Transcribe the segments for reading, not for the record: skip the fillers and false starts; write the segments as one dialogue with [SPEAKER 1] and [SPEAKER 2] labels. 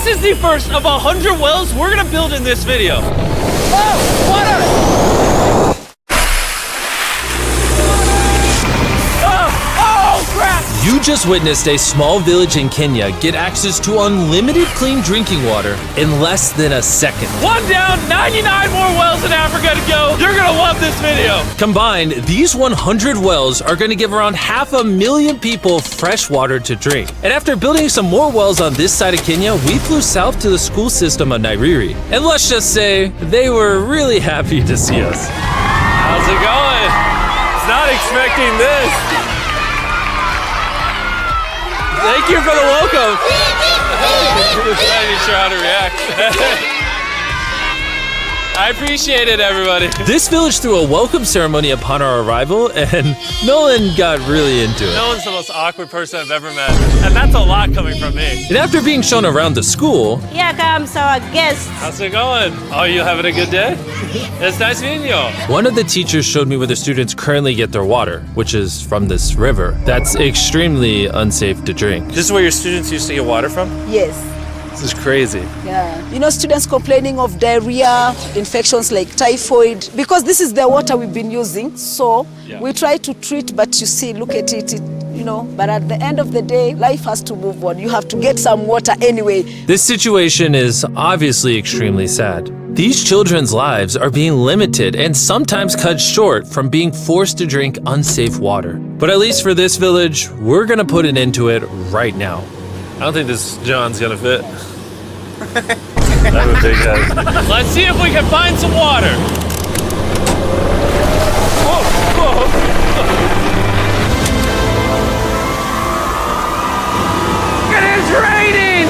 [SPEAKER 1] This is the first of 100 wells we're gonna build in this video. Oh, water! Oh, crap!
[SPEAKER 2] You just witnessed a small village in Kenya get access to unlimited clean drinking water in less than a second.
[SPEAKER 1] One down, 99 more wells in Africa to go. You're gonna love this video.
[SPEAKER 2] Combined, these 100 wells are going to give around 500,000 people fresh water to drink. And after building some more wells on this side of Kenya, we flew south to the school system of Nairiri. And let's just say, they were really happy to see us.
[SPEAKER 1] How's it going? Was not expecting this. Thank you for the welcome. I'm not even sure how to react. I appreciate it, everybody.
[SPEAKER 2] This village threw a welcome ceremony upon our arrival, and Nolan got really into it.
[SPEAKER 1] Nolan's the most awkward person I've ever met, and that's a lot coming from me.
[SPEAKER 2] And after being shown around the school,
[SPEAKER 3] Here comes our guest.
[SPEAKER 1] How's it going? Oh, you having a good day? It's nice meeting you.
[SPEAKER 2] one of the teachers showed me where the students currently get their water, which is from this river. That's extremely unsafe to drink.
[SPEAKER 1] This is where your students used to get water from?
[SPEAKER 4] Yes.
[SPEAKER 1] This is crazy.
[SPEAKER 4] Yeah. You know, students complaining of diarrhea, infections like typhoid, because this is the water we've been using. So we try to treat, but you see, look at it, you know, but at the end of the day, life has to move on. You have to get some water anyway.
[SPEAKER 2] This situation is obviously extremely sad. These children's lives are being limited and sometimes cut short from being forced to drink unsafe water. But at least for this village, we're gonna put an end to it right now.
[SPEAKER 1] I don't think this John's gonna fit. I'm a big head. Let's see if we can find some water. Whoa, whoa. It is raining!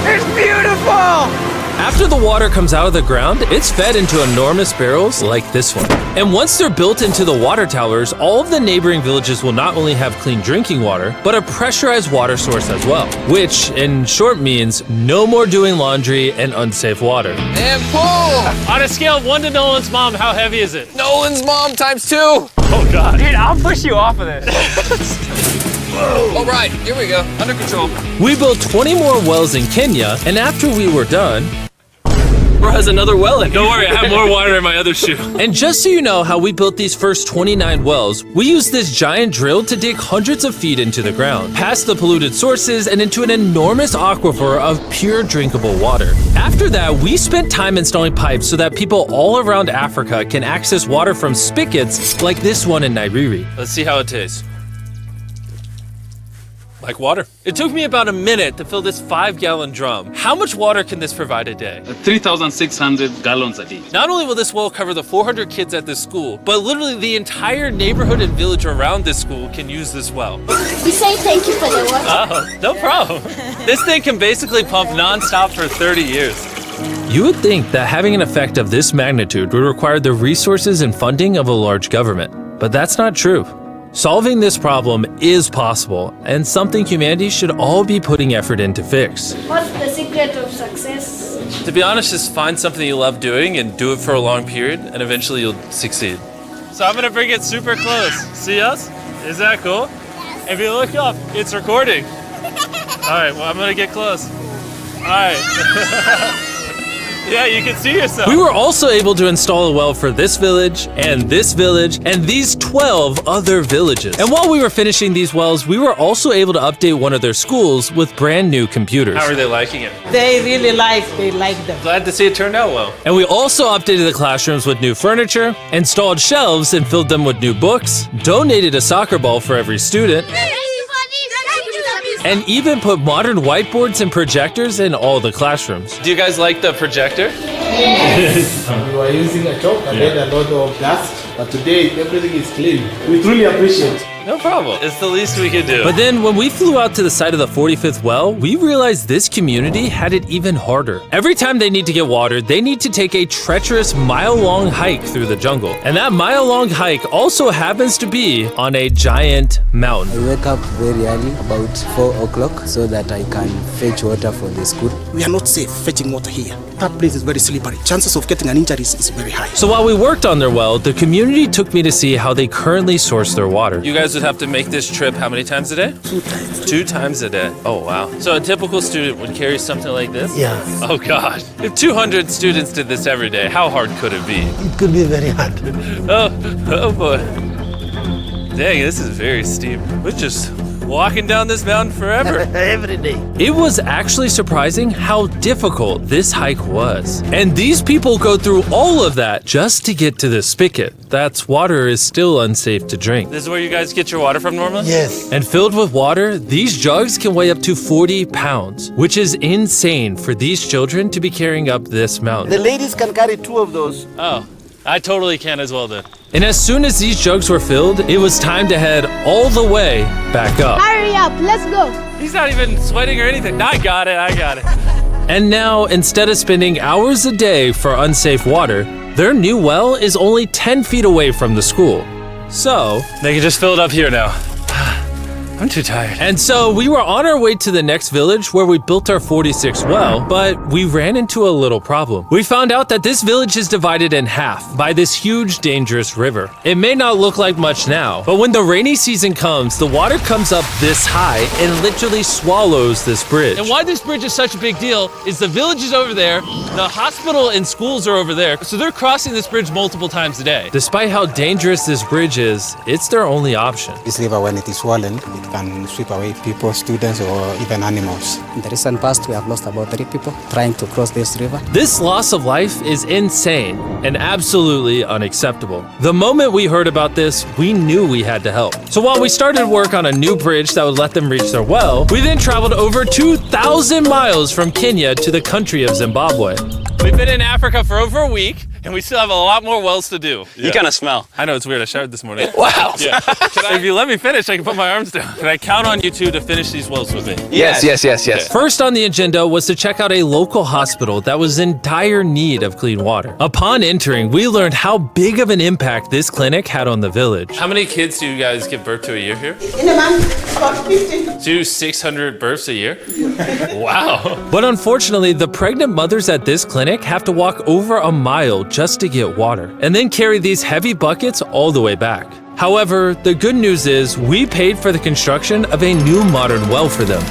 [SPEAKER 1] It's beautiful!
[SPEAKER 2] After the water comes out of the ground, it's fed into enormous barrels like this one. And once they're built into the water towers, all of the neighboring villages will not only have clean drinking water, but a pressurized water source as well. Which, in short, means no more doing laundry and unsafe water.
[SPEAKER 5] And pull!
[SPEAKER 1] On a scale of 1 to Nolan's mom, how heavy is it?
[SPEAKER 5] Nolan's mom times 2.
[SPEAKER 1] Oh God. Dude, I'll push you off of it.
[SPEAKER 5] All right, here we go. Under control.
[SPEAKER 2] We built 20 more wells in Kenya, and after we were done,
[SPEAKER 1] Bro has another well in. Don't worry, I have more water in my other shoe.
[SPEAKER 2] and just so you know how we built these first 29 wells, we used this giant drill to dig hundreds of feet into the ground, past the polluted sources and into an enormous aquifer of pure drinkable water. After that, we spent time installing pipes so that people all around Africa can access water from spigots like this one in Nairiri.
[SPEAKER 1] Let's see how it tastes. Like water. It took me about a minute to fill this 5-gallon drum. How much water can this provide a day?
[SPEAKER 6] 3,600 gallons a day.
[SPEAKER 1] Not only will this well cover the 400 kids at this school, but literally the entire neighborhood and village around this school can use this well.
[SPEAKER 3] We say thank you for the water.
[SPEAKER 1] Oh, no problem. This thing can basically pump non-stop for 30 years.
[SPEAKER 2] You would think that having an effect of this magnitude would require the resources and funding of a large government, but that's not true. Solving this problem is possible, and something humanity should all be putting effort in to fix.
[SPEAKER 3] What's the secret of success?
[SPEAKER 1] To be honest, just find something you love doing and do it for a long period, and eventually you'll succeed. So I'm gonna bring it super close. See us? Is that cool? Yes. If you look up, it's recording. All right, well, I'm gonna get close. All right. Yeah, you can see yourself.
[SPEAKER 2] We were also able to install a well for this village, and these 12 other villages. And while we were finishing these wells, we were also able to update one of their schools with brand new computers.
[SPEAKER 1] How are they liking it?
[SPEAKER 7] They like them.
[SPEAKER 1] Glad to see it turned out well.
[SPEAKER 2] And we also updated the classrooms with new furniture, installed shelves and filled them with new books, donated a soccer ball for every student, and even put modern whiteboards and projectors in all the classrooms.
[SPEAKER 1] Do you guys like the projector?
[SPEAKER 8] We were using a chalk and then a lot of dust, but today everything is clean. We truly appreciate it.
[SPEAKER 1] No problem. It's the least we could do.
[SPEAKER 2] But then when we flew out to the site of the 45th well, we realized this community had it even harder. Every time they need to get water, they need to take a treacherous mile-long hike through the jungle. And that mile-long hike also happens to be on a giant mountain.
[SPEAKER 9] I wake up very early, about 4 o'clock, so that I can fetch water for the school.
[SPEAKER 8] We are not safe fetching water here.
[SPEAKER 9] that place is very slippery. Chances of getting an injury is very high.
[SPEAKER 2] So while we worked on their well, the community took me to see how they currently source their water.
[SPEAKER 1] You guys would have to make this trip how many times a day?
[SPEAKER 9] 2 times.
[SPEAKER 1] 2 times a day. Oh, wow. So a typical student would carry something like this?
[SPEAKER 9] Yeah.
[SPEAKER 1] Oh, God. If 200 students did this every day, how hard could it be?
[SPEAKER 9] It could be very hard.
[SPEAKER 1] Oh boy. Dang, this is very steep. We're just walking down this mountain forever.
[SPEAKER 9] Every day.
[SPEAKER 2] It was actually surprising how difficult this hike was. And these people go through all of that just to get to the spigot. That's water is still unsafe to drink.
[SPEAKER 1] This is where you guys get your water from normally?
[SPEAKER 9] Yes.
[SPEAKER 2] And filled with water, these jugs can weigh up to 40 pounds, which is insane for these children to be carrying up this mountain.
[SPEAKER 9] The ladies can carry 2 of those.
[SPEAKER 1] Oh, I totally can as well then.
[SPEAKER 2] And as soon as these jugs were filled, it was time to head all the way back up.
[SPEAKER 3] Hurry up, let's go.
[SPEAKER 1] He's not even sweating or anything. I got it.
[SPEAKER 2] And now, instead of spending hours a day for unsafe water, their new well is only 10 feet away from the school. So,
[SPEAKER 1] They can just fill it up here now. I'm too tired.
[SPEAKER 2] and so we were on our way to the next village where we built our 46th well, but we ran into a little problem. We found out that this village is divided in half by this huge, dangerous river. It may not look like much now, but when the rainy season comes, the water comes up this high and literally swallows this bridge.
[SPEAKER 1] And why this bridge is such a big deal is the village is over there, the hospital and schools are over there, so they're crossing this bridge multiple times a day.
[SPEAKER 2] Despite how dangerous this bridge is, it's their only option.
[SPEAKER 10] This river, when it is swollen, it can sweep away people, students, or even animals.
[SPEAKER 11] In the recent past, we have lost about 3 people trying to cross this river.
[SPEAKER 2] This loss of life is insane and absolutely unacceptable. The moment we heard about this, we knew we had to help. So while we started work on a new bridge that would let them reach their well, we then traveled over 2,000 miles from Kenya to the country of Zimbabwe.
[SPEAKER 1] We've been in Africa for over a week, and we still have a lot more wells to do.
[SPEAKER 5] You kind of smell.
[SPEAKER 1] I know, it's weird. I showered this morning.
[SPEAKER 5] Wow.
[SPEAKER 1] Yeah. If you let me finish, I can put my arms down. Can I count on you two to finish these wells with me?
[SPEAKER 5] Yes.
[SPEAKER 2] First on the agenda was to check out a local hospital that was in dire need of clean water. Upon entering, we learned how big of an impact this clinic had on the village.
[SPEAKER 1] How many kids do you guys give birth to a year here?
[SPEAKER 9] In a month, about 50.
[SPEAKER 1] Do 600 births a year? Wow.
[SPEAKER 2] But unfortunately, the pregnant mothers at this clinic have to walk over a mile just to get water, and then carry these heavy buckets all the way back. However, the good news is we paid for the construction of a new modern well for them.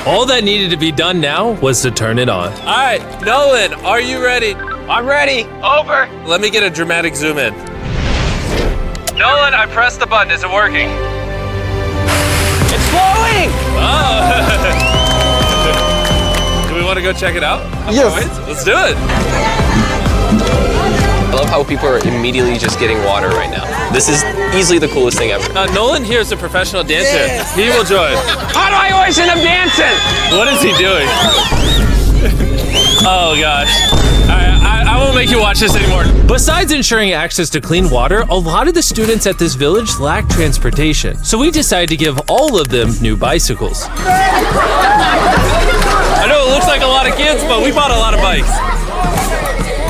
[SPEAKER 2] All that needed to be done now was to turn it on.
[SPEAKER 1] All right, Nolan, are you ready?
[SPEAKER 5] I'm ready. Over.
[SPEAKER 1] Let me get a dramatic zoom in. Nolan, I pressed the button. Is it working?
[SPEAKER 5] It's flowing.
[SPEAKER 1] Oh. Do we want to go check it out?
[SPEAKER 9] Yes.
[SPEAKER 1] Let's do it.
[SPEAKER 5] I love how people are immediately just getting water right now. This is easily the coolest thing ever.
[SPEAKER 1] Nolan here is a professional dancer. He will join.
[SPEAKER 5] How do I always end up dancing?
[SPEAKER 1] What is he doing? Oh gosh. All right, I won't make you watch this anymore.
[SPEAKER 2] Besides ensuring access to clean water, a lot of the students at this village lack transportation. So we decided to give all of them new bicycles.
[SPEAKER 1] I know it looks like a lot of kids, but we bought a lot of bikes.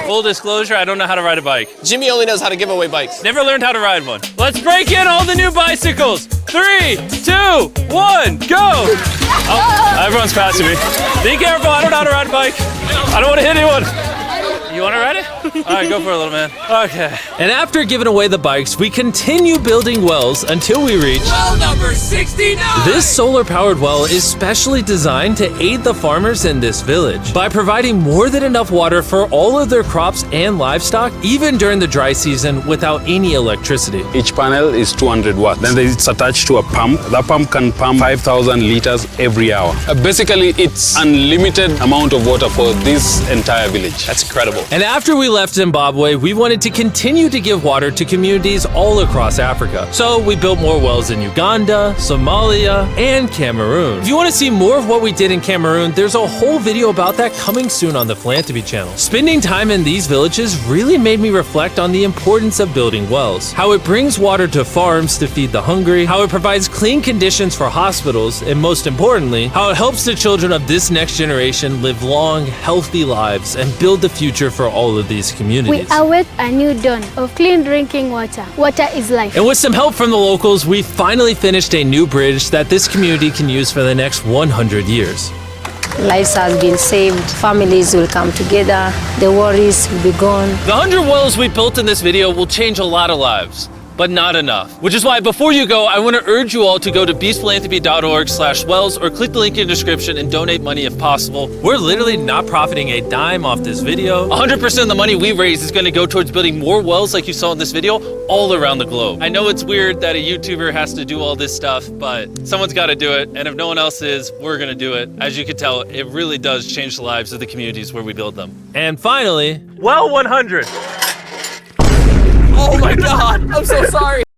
[SPEAKER 1] Full disclosure, I don't know how to ride a bike.
[SPEAKER 5] Jimmy only knows how to give away bikes.
[SPEAKER 1] Never learned how to ride one. Let's break in all the new bicycles. 3, 2, 1, go! Oh, everyone's passing me. Be careful, I don't know how to ride a bike. I don't want to hit anyone. You want to ride it? All right, go for it, little man. Okay.
[SPEAKER 2] And after giving away the bikes, we continue building wells until we reach
[SPEAKER 5] Well number 69.
[SPEAKER 2] This solar-powered well is specially designed to aid the farmers in this village by providing more than enough water for all of their crops and livestock, even during the dry season without any electricity.
[SPEAKER 6] Each panel is 200 watts. Then it's attached to a pump. That pump can pump 5,000 liters every hour. Basically, it's unlimited amount of water for this entire village.
[SPEAKER 5] That's incredible.
[SPEAKER 2] And after we left Zimbabwe, we wanted to continue to give water to communities all across Africa. So we built more wells in Uganda, Somalia, and Cameroon. If you want to see more of what we did in Cameroon, there's a whole video about that coming soon on the Philanthropy channel. Spending time in these villages really made me reflect on the importance of building wells, how it brings water to farms to feed the hungry, how it provides clean conditions for hospitals, and most importantly, how it helps the children of this next generation live long, healthy lives and build the future for all of these communities.
[SPEAKER 3] We await a new dawn of clean drinking water. Water is life.
[SPEAKER 2] And with some help from the locals, we finally finished a new bridge that this community can use for the next 100 years.
[SPEAKER 12] Lives has been saved. Families will come together. The worries will be gone.
[SPEAKER 2] The 100 wells we built in this video will change a lot of lives, but not enough. Which is why before you go, I want to urge you all to go to beastphilanthropy.org/wells or click the link in the description and donate money if possible. We're literally not profiting a dime off this video. 100% of the money we raise is going to go towards building more wells like you saw in this video all around the globe. I know it's weird that a YouTuber has to do all this stuff, but someone's got to do it. And if no one else is, we're going to do it. As you can tell, it really does change the lives of the communities where we build them. And finally, well 100.
[SPEAKER 5] Oh my God, I'm so sorry.